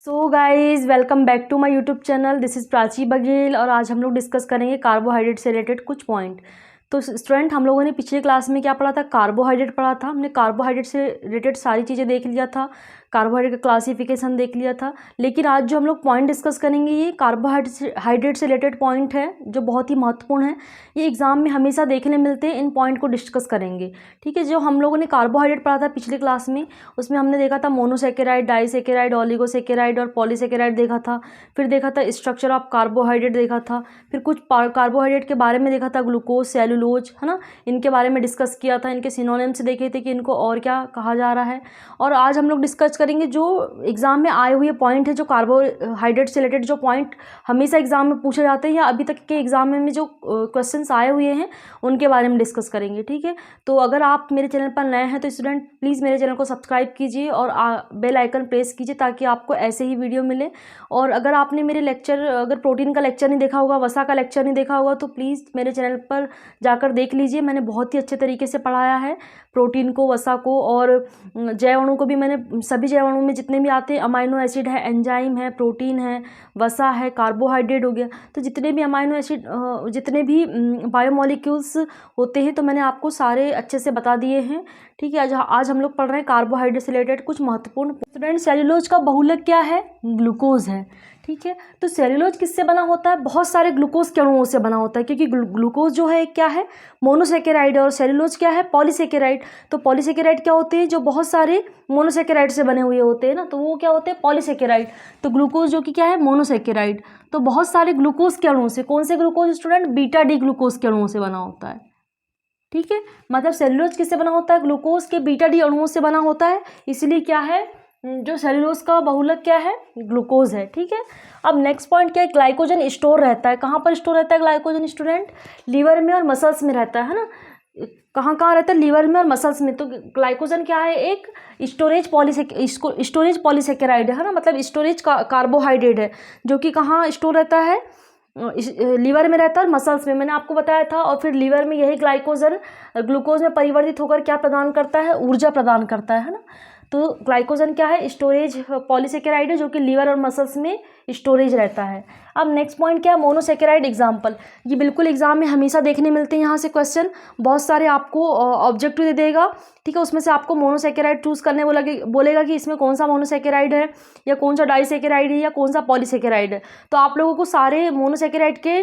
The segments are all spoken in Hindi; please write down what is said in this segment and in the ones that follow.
So guys welcome back to my YouTube channel. This is Prachi Baghel और आज हम लोग डिस्कस करेंगे कार्बोहाइड्रेट से रिलेटेड कुछ पॉइंट। तो स्टूडेंट, हम लोगों ने पिछले क्लास में क्या पढ़ा था? कार्बोहाइड्रेट पढ़ा था। हमने कार्बोहाइड्रेट से रिलेटेड सारी चीज़ें देख लिया था, कार्बोहाइड्रेट का क्लासिफिकेशन देख लिया था। लेकिन आज जो हम लोग पॉइंट डिस्कस करेंगे ये कार्बोहाइड्रेट से रिलेटेड पॉइंट है जो बहुत ही महत्वपूर्ण है। ये एग्जाम में हमेशा देखने मिलते हैं। इन पॉइंट को डिस्कस करेंगे, ठीक है। जो हम लोगों ने कार्बोहाइड्रेट पढ़ा था पिछले क्लास में, उसमें हमने देखा था मोनोसेकेराइड, डाइसेकेराइड, ऑलिगोसेकेराइड और पॉलीसेकेराइड देखा था। फिर देखा था स्ट्रक्चर ऑफ कार्बोहाइड्रेट देखा था। फिर कुछ कार्बोहाइड्रेट के बारे में देखा था, ग्लूकोज, सेलुलोज, है ना, इनके बारे में डिस्कस किया था। इनके सिनोनिम्स देखे थे कि इनको और क्या कहा जा रहा है। और आज हम लोग डिस्कस करेंगे जो एग्जाम में आए हुए पॉइंट है, जो कार्बोहाइड्रेट से रिलेटेड जो पॉइंट हमेशा एग्जाम में पूछे जाते हैं या अभी तक के एग्जाम में जो क्वेश्चंस आए हुए हैं उनके बारे में डिस्कस करेंगे, ठीक है। तो अगर आप मेरे चैनल पर नए हैं तो स्टूडेंट प्लीज़ मेरे चैनल को सब्सक्राइब कीजिए और बेल आइकन प्रेस कीजिए ताकि आपको ऐसे ही वीडियो मिले। और अगर आपने मेरे लेक्चर, अगर प्रोटीन का लेक्चर नहीं देखा होगा, वसा का लेक्चर नहीं देखा होगा, तो प्लीज़ मेरे चैनल पर जाकर देख लीजिए। मैंने बहुत ही अच्छे तरीके से पढ़ाया है प्रोटीन को, वसा को और जैव अणु को भी। मैंने सभी जैव अणु में जितने भी आते हैं, अमाइनो एसिड है, एंजाइम है, प्रोटीन है, वसा है, कार्बोहाइड्रेट हो गया, तो जितने भी अमाइनो एसिड, जितने भी बायोमोलिक्यूल्स होते हैं, तो मैंने आपको सारे अच्छे से बता दिए हैं, ठीक है। आज हम लोग पढ़ रहे हैं कार्बोहाइड्रेट से रिलेटेड कुछ महत्वपूर्ण। स्टूडेंट, सेल्यूलोज का बहुलक क्या है? ग्लूकोज है, ठीक है। तो सेल्यूलोज किससे बना होता है? बहुत सारे ग्लूकोज के अणुओं से बना होता है, क्योंकि ग्लूकोज जो है क्या है? मोनोसेकेराइड है और सेल्यूलोज क्या है? पॉलीसेकेराइड। तो पॉलीसेकेराइड क्या होते हैं? जो बहुत सारे मोनोसेकेराइड से बने हुए होते हैं ना, तो वो क्या होते हैं? पॉलीसेकेराइड। तो ग्लूकोज जो कि क्या है? मोनोसेकेराइड। तो बहुत सारे ग्लूकोज के अणुओं से, कौन से glucose student? Beta D glucose के अणुओं से बना होता है, ठीक है। मतलब सेल्यूलोज किससे बना होता है? ग्लूकोज के बीटा डी अणुओं से बना होता है। इसीलिए क्या है, जो सेल्यूलोज का बहुलक क्या है? ग्लूकोज है, ठीक है। अब नेक्स्ट पॉइंट क्या है? ग्लाइकोजन स्टोर रहता है। कहाँ पर स्टोर रहता है ग्लाइकोजन स्टूडेंट? लीवर में और मसल्स में रहता है ना। कहाँ कहाँ रहता है? लीवर में और मसल्स में। तो ग्लाइकोजन क्या है? एक स्टोरेज पॉलीसेकेराइड है ना, मतलब स्टोरेज कार्बोहाइड्रेट है, जो कि कहाँ स्टोर रहता है? लीवर में रहता है और मसल्स में, मैंने आपको बताया था। और फिर लीवर में यही ग्लाइकोजन ग्लूकोज में परिवर्तित होकर क्या प्रदान करता है? ऊर्जा प्रदान करता है ना। तो ग्लाइकोजन क्या है? स्टोरेज पॉलीसेकेराइड है, जो कि लीवर और मसल्स में स्टोरेज रहता है। अब नेक्स्ट पॉइंट क्या है? Monosaccharide example. ये बिल्कुल एग्जाम में हमेशा देखने मिलते हैं यहाँ से क्वेश्चन, बहुत सारे आपको ऑब्जेक्टिव दे देगा, ठीक है। उसमें से आपको मोनोसेकेराइड चूज करने बोलेगा कि इसमें कौन सा मोनोसेकेराइड है या कौन सा डाइसेकेराइड है या कौन सा पॉलीसेकेराइड है। तो आप लोगों को सारे मोनोसेकेराइड के,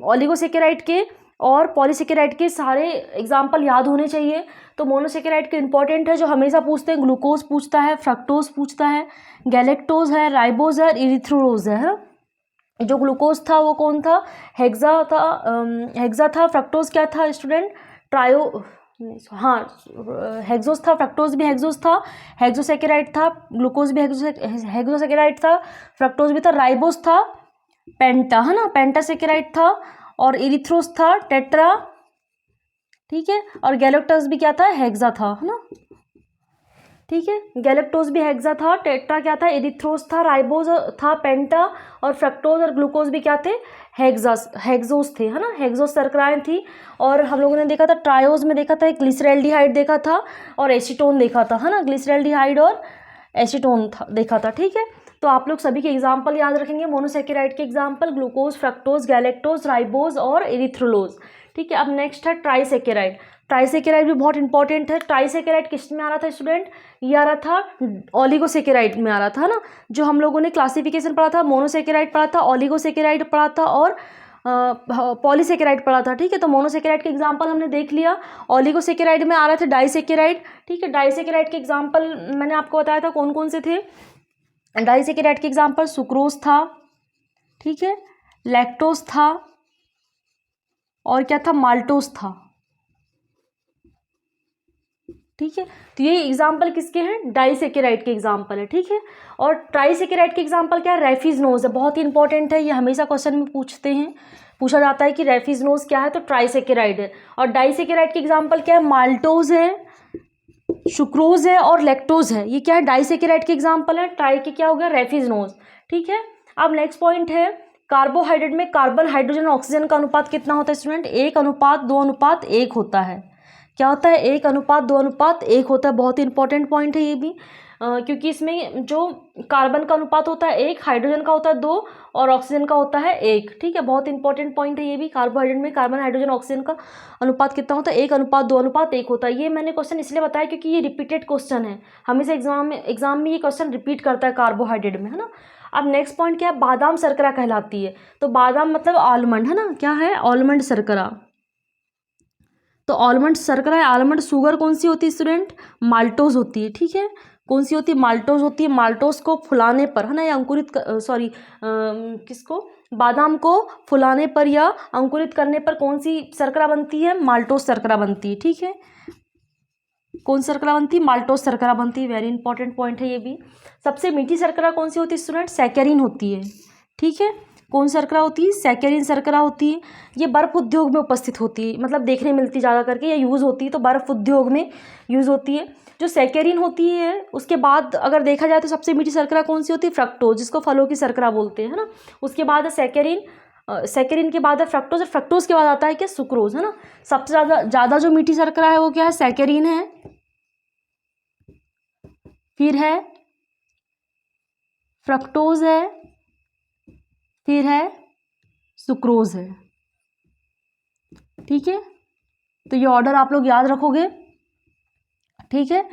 ऑलिगोसेकेराइड के और पॉलीसेकेराइड के सारे एग्जाम्पल याद होने चाहिए। तो मोनोसेकेराइड के इंपॉर्टेंट है, जो हमेशा पूछते हैं, ग्लूकोज पूछता है, फ्रक्टोज पूछता है, गैलेक्टोज है, राइबोज है, इरिथ्रोज है। जो ग्लूकोज था वो कौन था? हेक्सा था। फ्रक्टोज क्या था स्टूडेंट? हाँ, हेक्सोस था। फ्रक्टोज भी हेक्सोस था। हेक्सोसेकेराइड था। ग्लूकोज भी हेक्सोसेकेराइड था। फ्रक्टोज भी था। राइबोस था पेंटा, है ना, पेंटासेकेराइड था। और इरिथ्रोस था टेट्रा, ठीक है। और गैलेक्टोज भी क्या था? हेक्सा था, है ना, ठीक है। गैलेक्टोज भी हेक्सा था। टेट्रा क्या था? एरिथ्रोस था। राइबोज था पेंटा। और फ्रक्टोज और ग्लूकोज भी क्या थे? हेक्सोस थे, है ना। हेक्सोस शर्कराएं थी। और हम लोगों ने देखा था ट्रायोज में, देखा था ग्लिसरैल्डिहाइड देखा था और एसीटोन देखा था, है ना। ग्लिसरैल्डिहाइड और एसीटोन था देखा था, ठीक है। तो आप लोग सभी के एग्जाम्पल याद रखेंगे। मोनोसेकेराइड के example glucose, fructose, galactose, ribose और एरिथ्रोलोज, ठीक है। अब नेक्स्ट है ट्राइसेकेराइड। ट्राइसेकेराइड भी बहुत इंपॉर्टेंट है। ट्राइसेकेराइड किस में आ रहा था स्टूडेंट? ये आ रहा था ऑलिगोसेकेराइड में आ रहा था ना। जो हम लोगों ने क्लासिफिकेशन पढ़ा था, मोनोसेकेराइड पढ़ा था, ऑलिगोसेकेराइड पढ़ा था और पॉलीसेकेराइड पढ़ा था, ठीक है। तो मोनोसेकेराइड के एग्जांपल हमने देख लिया। ऑलिगोसेकेराइड में आ रहा था डाइसेकेराइड, ठीक है। डाइसेकेराइड के एग्जांपल मैंने आपको बताया था कौन कौन से थे। डाइसेकेराइड के एग्जांपल सुक्रोज था, ठीक है, लैक्टोज था और क्या था? माल्टोज था, ठीक है। तो ये एग्जाम्पल किसके हैं? डाइसेकेराइड के एग्जाम्पल है, ठीक है। और ट्राइसेकेराइड के एग्जाम्पल क्या है? रेफिजनोज है, बहुत ही इंपॉर्टेंट है, ये हमेशा क्वेश्चन में पूछा जाता है कि रेफिजनोज क्या है, तो ट्राइसेकेराइड है। और डाइसेकेराइड के एग्जाम्पल क्या है? माल्टोज है, सुक्रोज है और लैक्टोज है। ये क्या है? डाइसेकेराइड के एग्जाम्पल है। ट्राई के क्या हो गया? रेफिजनोज, ठीक है। अब नेक्स्ट पॉइंट है, कार्बोहाइड्रेट में कार्बन, हाइड्रोजन और ऑक्सीजन का अनुपात कितना होता है स्टूडेंट? 1:2:1 होता है, क्या होता है, 1:2:1 होता है। बहुत ही इंपॉर्टेंट पॉइंट है ये भी, क्योंकि इसमें जो कार्बन का अनुपात होता है 1, हाइड्रोजन का होता है 2 और ऑक्सीजन का होता है 1। ठीक है, बहुत इंपॉर्टेंट पॉइंट है ये भी। कार्बोहाइड्रेट में कार्बन, हाइड्रोजन, ऑक्सीजन का अनुपात कितना होता है, 1:2:1 होता है। ये मैंने क्वेश्चन इसलिए बताया क्योंकि ये रिपीटेड क्वेश्चन है, हमेशा एग्जाम में ये क्वेश्चन रिपीट करता है कार्बोहाइड्रेट में, है ना। अब नेक्स्ट पॉइंट क्या है, बादाम शर्करा कहलाती है। तो बादाम मतलब आलमंड, है ना, क्या है, आलमंड शर्करा। तो आलमंड शर्करा है। आलमंड शुगर कौन सी होती है स्टूडेंट, माल्टोज होती है। ठीक है, कौन सी होती है, माल्टोज होती है। माल्टोज को फुलाने पर, है ना, या अंकुरित किसको, बादाम को फुलाने पर या अंकुरित करने पर कौन सी शर्करा बनती है, माल्टोज शर्करा बनती है। ठीक है, कौन शर्करा बनती है, माल्टोज शर्करा बनती है। वेरी इंपॉर्टेंट पॉइंट है ये भी। सबसे मीठी शर्करा कौन सी होती है स्टूडेंट, सैकरीन होती है। ठीक है, कौन शर्करा होती है, सैकरीन शर्करा होती है। ये बर्फ उद्योग में उपस्थित होती है, मतलब देखने मिलती ज़्यादा करके, या यूज़ होती है तो बर्फ उद्योग में यूज़ होती है। जो सैकरीन होती है उसके बाद अगर देखा जाए तो सबसे मीठी शर्करा कौन सी होती है, फ्रक्टोज, जिसको फलों की शर्करा बोलते हैं, है ना। उसके बाद है सैकरीन, सैकरीन के बाद है फ्रक्टोज, और फ्रक्टोज के बाद आता है क्या, सुक्रोज, है ना। सबसे ज़्यादा जो मीठी शर्करा है वो क्या है, सैकरीन है, फिर है फ्रक्टोज है, फिर है सुक्रोज है। ठीक है, तो ये ऑर्डर आप लोग याद रखोगे। ठीक है,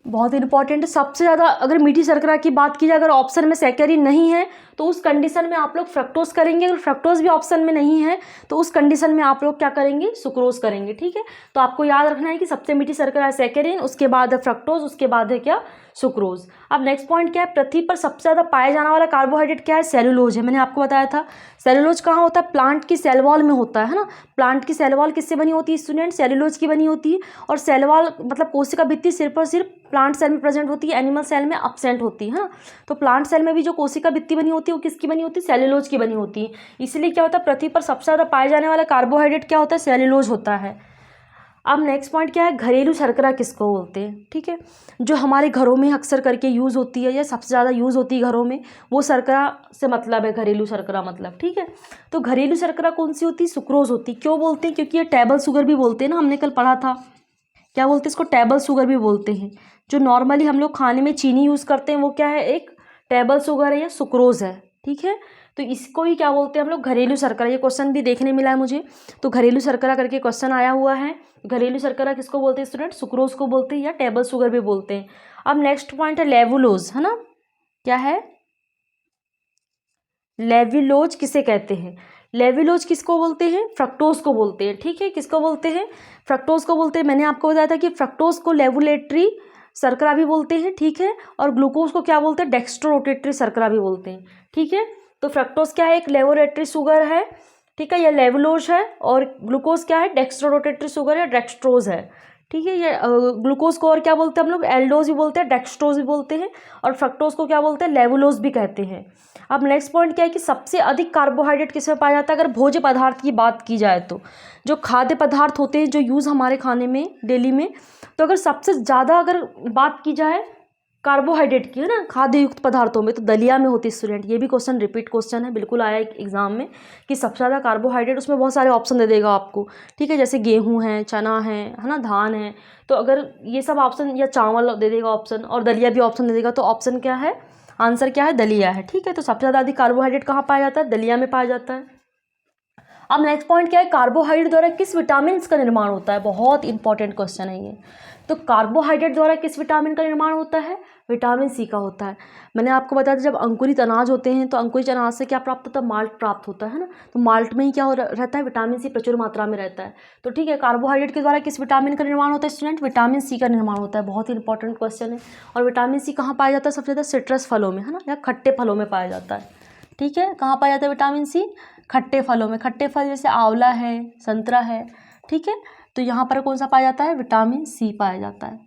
बहुत इंपॉर्टेंट है। सबसे ज़्यादा अगर मीठी शर्करा की बात की जाए, अगर ऑप्शन में सैकरीन नहीं है तो उस कंडीशन में आप लोग फ्रक्टोज करेंगे। अगर फ्रक्टोज भी ऑप्शन में नहीं है तो उस कंडीशन में आप लोग क्या करेंगे, सुक्रोज करेंगे। ठीक है, तो आपको याद रखना है कि सबसे मीठी शर्करा है सैकरीन, उसके बाद है फ्रक्टोज, उसके बाद है क्या, सुक्रोज। अब नेक्स्ट पॉइंट क्या है, पृथ्वी पर सबसे ज़्यादा पाया जाने वाला कार्बोहाइड्रेट क्या है, सेलुलोज है। मैंने आपको बताया था सेलुलोज कहाँ होता है, प्लांट की सेल वॉल में होता है ना। प्लांट की सेल वॉल किससे बनी होती है स्टूडेंट, सेलुलोज की बनी होती है। और सेल वॉल मतलब कोशिका भित्ति सिर्फ और सिर्फ प्लांट सेल में प्रेजेंट होती है, एनिमल सेल में एब्सेंट होती है ना। तो प्लांट सेल में भी जो कोशिका भित्ति बनी होती है वो किसकी बनी होती है, सेलुलोज की बनी होती है। इसलिए क्या होता है, पृथ्वी पर सबसे ज़्यादा पाए जाने वाला कार्बोहाइड्रेट क्या होता है, सेलुलोज होता है। अब नेक्स्ट पॉइंट क्या है, घरेलू शर्करा किसको बोलते हैं। ठीक है, जो हमारे घरों में अक्सर करके यूज़ होती है या सबसे ज़्यादा यूज़ होती है घरों में, वो शर्करा से मतलब है घरेलू शर्करा मतलब। ठीक है, तो घरेलू शर्करा कौन सी होती है, सुक्रोज होती है। क्यों बोलते हैं, क्योंकि ये टेबल शुगर भी बोलते हैं ना, हमने कल पढ़ा था, क्या बोलते हैं इसको, टेबल शुगर भी बोलते हैं। जो नॉर्मली हम लोग खाने में चीनी यूज़ करते हैं वो क्या है, एक टेबल शुगर है या सुक्रोज है। ठीक है, तो इसको ही क्या बोलते हैं हम लोग, घरेलू शर्करा। ये क्वेश्चन भी देखने मिला है मुझे, तो घरेलू शर्करा करके क्वेश्चन आया हुआ है। घरेलू शर्करा किसको बोलते हैं स्टूडेंट, सुक्रोज को बोलते हैं या टेबल शुगर भी बोलते हैं। अब नेक्स्ट पॉइंट है लेवुलोज, है ना, क्या है, लेविलोज किसे कहते हैं, लेविलोज किसको बोलते हैं, फ्रक्टोज को बोलते हैं। ठीक है, किसको बोलते हैं, फ्रक्टोज को बोलते हैं। मैंने आपको बताया था कि फ्रक्टोज को लेवुलेटरी शर्करा भी बोलते हैं। ठीक है, और ग्लूकोज को क्या बोलते हैं, डेक्स्ट्रो रोटेटरी शर्करा भी बोलते हैं। ठीक है, तो फ्रक्टोज क्या है, एक लेवोरेटरी शुगर है। ठीक है, यह लेवुलोज है। और ग्लूकोज क्या है, डेक्स्ट्रो रोटेटरी शुगर है, डेक्स्ट्रोज है। ठीक है, ये ग्लूकोज को और क्या बोलते हैं हम लोग, एल्डोज भी बोलते हैं, डेक्स्ट्रोज भी बोलते हैं। और फ्रक्टोज को क्या बोलते हैं, लेवुलोज भी कहते हैं। अब नेक्स्ट पॉइंट क्या है कि सबसे अधिक कार्बोहाइड्रेट किसमें पाया जाता है, अगर भोज्य पदार्थ की बात की जाए तो, जो खाद्य पदार्थ होते हैं जो यूज़ हमारे खाने में डेली में, तो अगर सबसे ज़्यादा अगर बात की जाए कार्बोहाइड्रेट की, है ना, खाद्य युक्त पदार्थों में, तो दलिया में होती है स्टूडेंट। ये भी क्वेश्चन रिपीट क्वेश्चन है, बिल्कुल आया एग्जाम में कि सबसे ज़्यादा कार्बोहाइड्रेट, उसमें बहुत सारे ऑप्शन दे देगा आपको। ठीक है, जैसे गेहूँ है, चना है ना, धान है। तो अगर ये सब ऑप्शन, या चावल दे देगा ऑप्शन, और दलिया भी ऑप्शन दे देगा, तो ऑप्शन क्या है, आंसर क्या है, दलिया है। ठीक है, तो सबसे ज़्यादा अधिक कार्बोहाइड्रेट कहाँ पाया जाता है, दलिया में पाया जाता है। अब नेक्स्ट पॉइंट क्या है, कार्बोहाइड्रेट द्वारा किस विटामिन का निर्माण होता है, बहुत इंपॉर्टेंट क्वेश्चन है ये। तो कार्बोहाइड्रेट द्वारा किस विटामिन का निर्माण होता है, विटामिन सी का होता है। मैंने आपको बताया था जब अंकुरित अनाज होते हैं तो अंकुरित अनाज से क्या प्राप्त होता है, माल्ट प्राप्त होता है ना। तो माल्ट में ही क्या रहता है, विटामिन सी प्रचुर मात्रा में रहता है। तो ठीक है, कार्बोहाइड्रेट के द्वारा किस विटामिन का निर्माण होता है स्टूडेंट, विटामिन सी का निर्माण होता है। बहुत ही इंपॉर्टेंट क्वेश्चन है। और विटामिन सी कहाँ पाया जाता है, सबसे ज़्यादा सिट्रस फलों में, है ना, या खट्टे फलों में पाया जाता है। ठीक है, कहाँ पाया जाता है विटामिन सी, खट्टे फलों में। खट्टे फल जैसे आंवला है, संतरा है। ठीक है, तो यहाँ पर कौन सा पाया जाता है, विटामिन सी पाया जाता है।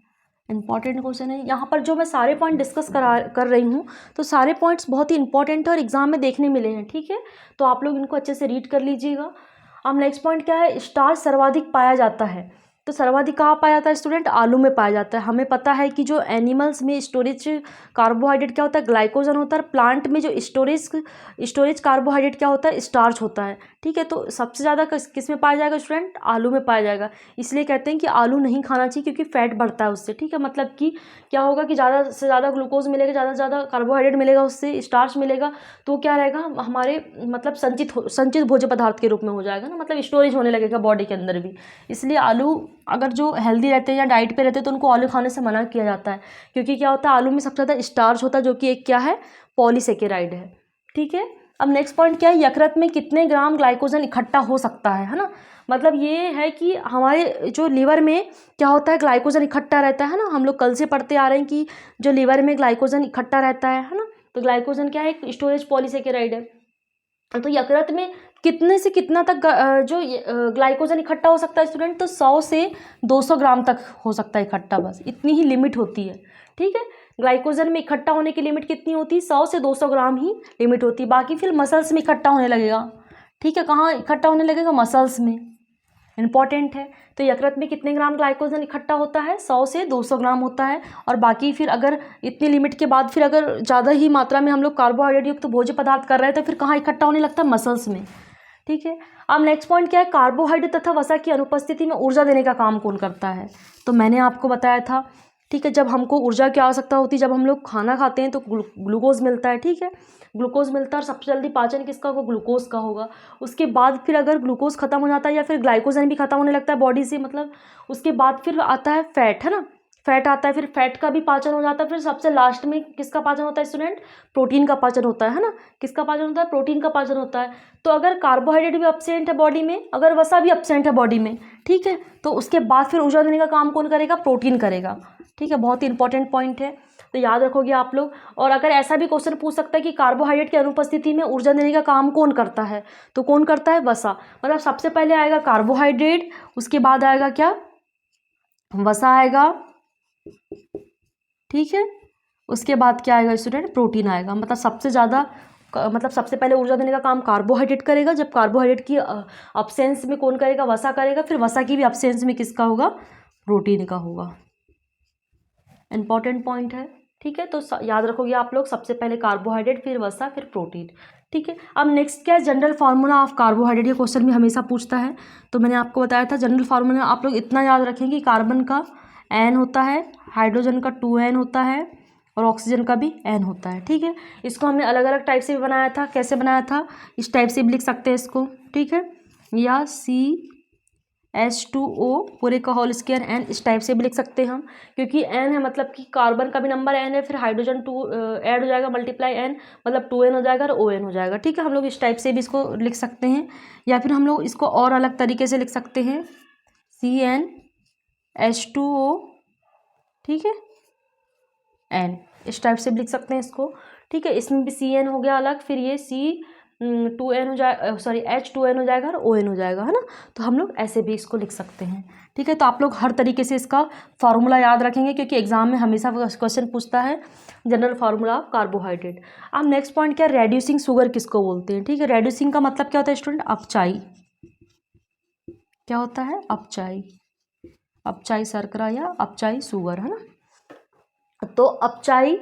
इंपॉर्टेंट क्वेश्चन है। यहाँ पर जो मैं सारे पॉइंट डिस्कस कर रही हूँ, तो सारे पॉइंट्स बहुत ही इंपॉर्टेंट है और एग्जाम में देखने मिले हैं। ठीक है, तो आप लोग इनको अच्छे से रीड कर लीजिएगा। अब नेक्स्ट पॉइंट क्या है, स्टार्च सर्वाधिक पाया जाता है तो सर्वाधिक कहाँ पाया जाता है स्टूडेंट? आलू में पाया जाता है। हमें पता है कि जो एनिमल्स में स्टोरेज कार्बोहाइड्रेट क्या होता है? ग्लाइकोजन होता है। प्लांट में जो स्टोरेज कार्बोहाइड्रेट क्या होता है? स्टार्च होता है। ठीक है, तो सबसे ज़्यादा किस में पाया जाएगा स्टूडेंट? आलू में पाया जाएगा। इसलिए कहते हैं कि आलू नहीं खाना चाहिए क्योंकि फैट बढ़ता है उससे। ठीक है, मतलब कि क्या होगा कि ज़्यादा से ज़्यादा ग्लूकोज मिलेगा, ज़्यादा से ज़्यादा कार्बोहाइड्रेट मिलेगा, उससे स्टार्च मिलेगा, तो क्या रहेगा हमारे मतलब संचित भोज्य पदार्थ के रूप में हो जाएगा ना, मतलब स्टोरेज होने लगेगा बॉडी के अंदर भी। इसलिए आलू अगर जो हेल्दी रहते हैं या डाइट पे रहते हैं तो उनको आलू खाने से मना किया जाता है, क्योंकि क्या होता है आलू में सबसे ज़्यादा स्टार्च होता है, जो कि एक क्या है? पॉलीसेकेराइड है। ठीक है, अब नेक्स्ट पॉइंट क्या है? यकृत में कितने ग्राम ग्लाइकोजन इकट्ठा हो सकता है ना? मतलब ये है कि हमारे जो लीवर में क्या होता है? ग्लाइकोजन इकट्ठा रहता है ना। हम लोग कल से पढ़ते आ रहे हैं कि जो लीवर में ग्लाइकोजन इकट्ठा रहता है ना। तो ग्लाइकोजन क्या है? एक स्टोरेज पॉलीसेकेराइड है। तो यकृत में कितने से कितना तक जो ग्लाइकोजन इकट्ठा हो सकता है स्टूडेंट? तो 100 से 200 ग्राम तक हो सकता है इकट्ठा, बस इतनी ही लिमिट होती है। ठीक है, ग्लाइकोजन में इकट्ठा होने की लिमिट कितनी होती है? 100 से 200 ग्राम ही लिमिट होती है। बाकी फिर मसल्स में इकट्ठा होने लगेगा। ठीक है, कहाँ इकट्ठा होने लगेगा? मसल्स में। इंपॉर्टेंट है। तो यकृत में कितने ग्राम ग्लाइकोजन इकट्ठा होता है? 100 से 200 ग्राम होता है। और बाकी फिर अगर इतनी लिमिट के बाद फिर अगर ज़्यादा ही मात्रा में हम लोग कार्बोहाइड्रेट युक्त भोज्य पदार्थ कर रहे हैं तो फिर कहाँ इकट्ठा होने लगता है? मसल्स में। ठीक है, अब नेक्स्ट पॉइंट क्या है? कार्बोहाइड्रेट तथा वसा की अनुपस्थिति में ऊर्जा देने का काम कौन करता है? तो मैंने आपको बताया था। ठीक है, जब हमको ऊर्जा की आवश्यकता होती है, जब हम लोग खाना खाते हैं तो ग्लूकोज मिलता है। ठीक है, ग्लूकोज मिलता है और सबसे जल्दी पाचन किसका होगा? ग्लूकोज का होगा। उसके बाद फिर अगर ग्लूकोज खत्म हो जाता है या फिर ग्लाइकोजन भी खत्म होने लगता है बॉडी से, मतलब उसके बाद फिर आता है फैट, है ना। फैट आता है, फिर फैट का भी पाचन हो जाता है। फिर सबसे लास्ट में किसका पाचन होता है स्टूडेंट? प्रोटीन का पाचन होता है ना। किसका पाचन होता है? प्रोटीन का पाचन होता है। तो अगर कार्बोहाइड्रेट भी एब्सेंट है बॉडी में, अगर वसा भी एब्सेंट है बॉडी में, ठीक है, तो उसके बाद फिर ऊर्जा देने का काम कौन करेगा? प्रोटीन करेगा। ठीक है, बहुत ही इंपॉर्टेंट पॉइंट है, तो याद रखोगे आप लोग। और अगर ऐसा भी क्वेश्चन पूछ सकता है कि कार्बोहाइड्रेट की अनुपस्थिति में ऊर्जा देने का काम कौन करता है, तो कौन करता है? वसा। मतलब सबसे पहले आएगा कार्बोहाइड्रेट, उसके बाद आएगा क्या? वसा आएगा। ठीक है, उसके बाद क्या आएगा स्टूडेंट? प्रोटीन आएगा। मतलब सबसे ज़्यादा मतलब सबसे पहले ऊर्जा देने का काम कार्बोहाइड्रेट करेगा। जब कार्बोहाइड्रेट की अब्सेंस में कौन करेगा? वसा करेगा। फिर वसा की भी अब्सेंस में किसका होगा? प्रोटीन का होगा। इंपॉर्टेंट पॉइंट है। ठीक है, तो याद रखोगे आप लोग, सबसे पहले कार्बोहाइड्रेट, फिर वसा, फिर प्रोटीन। ठीक है, अब नेक्स्ट क्या है? General formula of carbohydrate. ये क्वेश्चन भी हमेशा पूछता है, तो मैंने आपको बताया था जनरल फार्मूला आप लोग इतना याद रखेंगे, कार्बन का N होता है, हाइड्रोजन का 2N होता है और ऑक्सीजन का भी N होता है। ठीक है, इसको हमने अलग अलग टाइप से भी बनाया था। कैसे बनाया था? इस टाइप से भी लिख सकते हैं इसको। ठीक है, या CH2O पूरे का होल स्क्वायर N, इस टाइप से भी लिख सकते हैं हम, क्योंकि N है मतलब कि कार्बन का भी नंबर N है, फिर हाइड्रोजन 2 ऐड हो जाएगा, मल्टीप्लाई N मतलब 2N हो जाएगा और ON हो जाएगा। ठीक है, हम लोग इस टाइप से भी इसको लिख सकते हैं, या फिर हम लोग इसको और अलग तरीके से लिख सकते हैं, CnH2O, ठीक है, N, इस टाइप से भी लिख सकते हैं इसको। ठीक है, इसमें भी CN हो गया अलग, फिर ये C2N हो जाए, सॉरी H2N हो जाएगा और ON हो जाएगा, है ना। तो हम लोग ऐसे भी इसको लिख सकते हैं। ठीक है, तो आप लोग हर तरीके से इसका फार्मूला याद रखेंगे, क्योंकि एग्जाम में हमेशा क्वेश्चन पूछता है जनरल फार्मूला ऑफ कार्बोहाइड्रेट। अब नेक्स्ट पॉइंट क्या? रेड्यूसिंग शुगर किसको बोलते हैं? ठीक है, रेड्यूसिंग का मतलब क्या होता है स्टूडेंट? अपचाई। क्या होता है? अपचाई। अपचाई शर्करा या अपचाई शुगर, है ना। तो अपचाई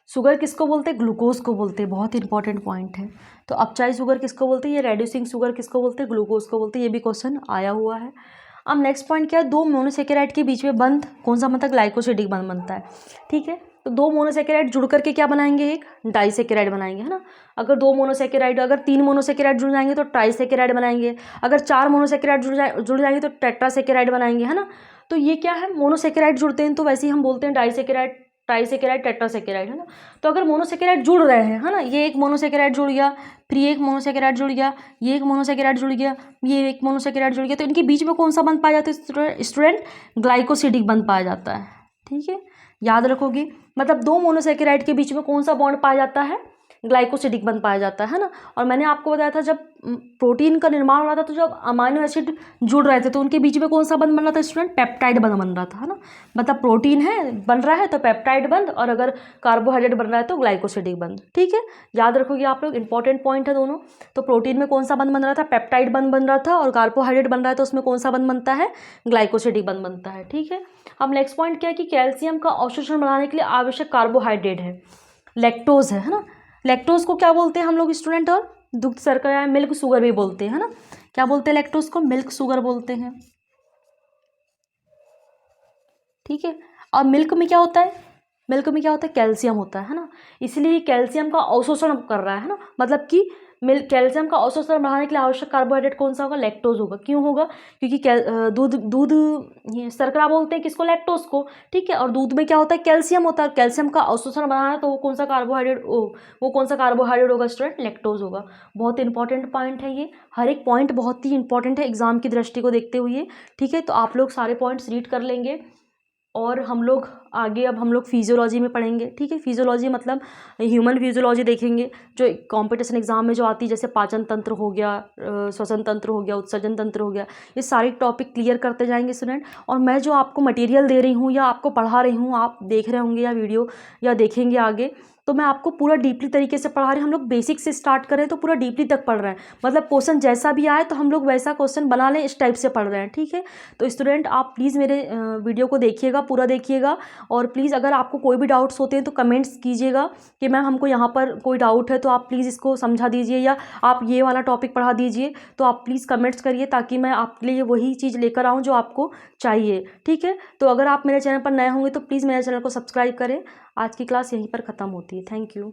शुगर किसको बोलते हैं? ग्लूकोज को बोलते हैं। बहुत इंपॉर्टेंट पॉइंट है। तो अपचाई शुगर किसको बोलते हैं? ये रेड्यूसिंग शुगर किसको बोलते हैं? ग्लूकोज को बोलते हैं। ये भी क्वेश्चन आया हुआ है। अब नेक्स्ट पॉइंट क्या है? दो मोनोसेकेराइड के बीच में बंध कौन सा मतलब? ग्लाइकोसिडिक बंध बनता है। ठीक है, तो दो मोनोसेकेराइड जुड़ करके क्या बनाएंगे? एक डाइसेकेराइड बनाएंगे, है ना। अगर दो मोनोसेकेराइड, अगर तीन मोनोसेकेराइड जुड़ जाएंगे तो ट्राइसेकेराइड बनाएंगे। अगर चार मोनोसेकेराइड जुड़ जाएंगे तो टेट्रासेकेराइड बनाएंगे, है ना। तो ये क्या है? मोनोसेकेराइड जुड़ते हैं तो वैसे ही हम बोलते हैं डाइसेकेराइड, ट्राइसेकेराइड, टेट्रासेकेराइड, है ना। तो अगर मोनोसेकेराइड जुड़ रहे हैं, है ना, ये एक मोनोसेकेराइड जुड़ गया, फिर ये एक मोनोसेकेराइड जुड़ गया, ये एक मोनोसेकेराइड जुड़ गया, ये एक मोनोसेकेराइड जुड़ गया, तो इनके बीच में कौन सा बंध पाया जाता है स्टूडेंट? ग्लाइकोसिडिक बंध पाया जाता है। ठीक है, याद रखोगे, मतलब दो मोनोसेकेराइड के बीच में कौन सा बॉन्ड पाया जाता है? ग्लाइकोसिडिक बंध पाया जाता है ना। और मैंने आपको बताया था जब प्रोटीन का निर्माण हो रहा था तो जब अमाइनो एसिड जुड़ रहे थे तो उनके बीच में कौन सा बंध बन रहा था स्टूडेंट, पेप्टाइड बंध बन रहा था, है ना। मतलब प्रोटीन है बन रहा है तो पेप्टाइड बंध, और अगर कार्बोहाइड्रेट बन रहा है तो ग्लाइकोसिडिक बंध। ठीक है, याद रखोगे आप लोग, इंपॉर्टेंट पॉइंट है दोनों। तो प्रोटीन में कौन सा बंध बन रहा था, पेप्टाइड बंध बन रहा था, और कार्बोहाइड्रेट बन रहा है तो उसमें कौन सा बंध बनता है, ग्लाइकोसिडिक बंध बनता है। ठीक है, अब नेक्स्ट पॉइंट क्या है कि कैल्शियम का अवशोषण बढ़ाने के लिए आवश्यक कार्बोहाइड्रेट है लैक्टोज है ना। लैक्टोज को क्या बोलते हैं हम लोग स्टूडेंट, और दुग्ध शर्करा या मिल्क शुगर भी बोलते हैं, है ना। क्या बोलते हैं लैक्टोज को, मिल्क शुगर बोलते हैं। ठीक है, और मिल्क में क्या होता है, मिल्क में क्या होता है, कैल्शियम होता है ना। इसलिए कैल्शियम का अवशोषण कर रहा है ना, मतलब कि कैल्शियम का अवशोषण बढ़ाने के लिए आवश्यक कार्बोहाइड्रेट कौन सा होगा, लैक्टोज होगा। क्यों होगा, क्योंकि दूध ये शर्करा बोलते हैं किसको, लैक्टोज को। ठीक है, और दूध में क्या होता है, कैल्शियम होता है। कैल्शियम का अवशोषण बढ़ाना है तो वो कौन सा कार्बोहाइड्रेट, वो कौन सा कार्बोहाइड्रेट होगा स्टूडेंट, लैक्टोज होगा। बहुत इंपॉर्टेंट पॉइंट है ये, हर एक पॉइंट बहुत ही इंपॉर्टेंट है एग्जाम की दृष्टि को देखते हुए। ठीक है, तो आप लोग सारे पॉइंट्स रीड कर लेंगे और हम लोग आगे अब हम लोग फिजियोलॉजी में पढ़ेंगे। ठीक है, फिजियोलॉजी मतलब ह्यूमन फिजियोलॉजी देखेंगे जो कंपटीशन एग्जाम में जो आती है, जैसे पाचन तंत्र हो गया, श्वसन तंत्र हो गया, उत्सर्जन तंत्र हो गया, ये सारे टॉपिक क्लियर करते जाएंगे स्टूडेंट। और मैं जो आपको मटेरियल दे रही हूँ या आपको पढ़ा रही हूँ, आप देख रहे होंगे या वीडियो या देखेंगे आगे, तो मैं आपको पूरा डीपली तरीके से पढ़ा रही हूँ। हम लोग बेसिक से स्टार्ट करें तो पूरा डीपली तक पढ़ रहे हैं, मतलब क्वेश्चन जैसा भी आए तो हम लोग वैसा क्वेश्चन बना लें, इस टाइप से पढ़ रहे हैं। ठीक है, तो स्टूडेंट आप प्लीज़ मेरे वीडियो को देखिएगा, पूरा देखिएगा, और प्लीज़ अगर आपको कोई भी डाउट्स होते हैं तो कमेंट्स कीजिएगा कि मैम हमको यहाँ पर कोई डाउट है तो आप प्लीज़ इसको समझा दीजिए, या आप ये वाला टॉपिक पढ़ा दीजिए। तो आप प्लीज़ कमेंट्स करिए ताकि मैं आपके लिए वही चीज़ लेकर आऊँ जो आपको चाहिए। ठीक है, तो अगर आप मेरे चैनल पर नए होंगे तो प्लीज़ मेरे चैनल को सब्सक्राइब करें। आज की क्लास यहीं पर ख़त्म होती है। Thank you.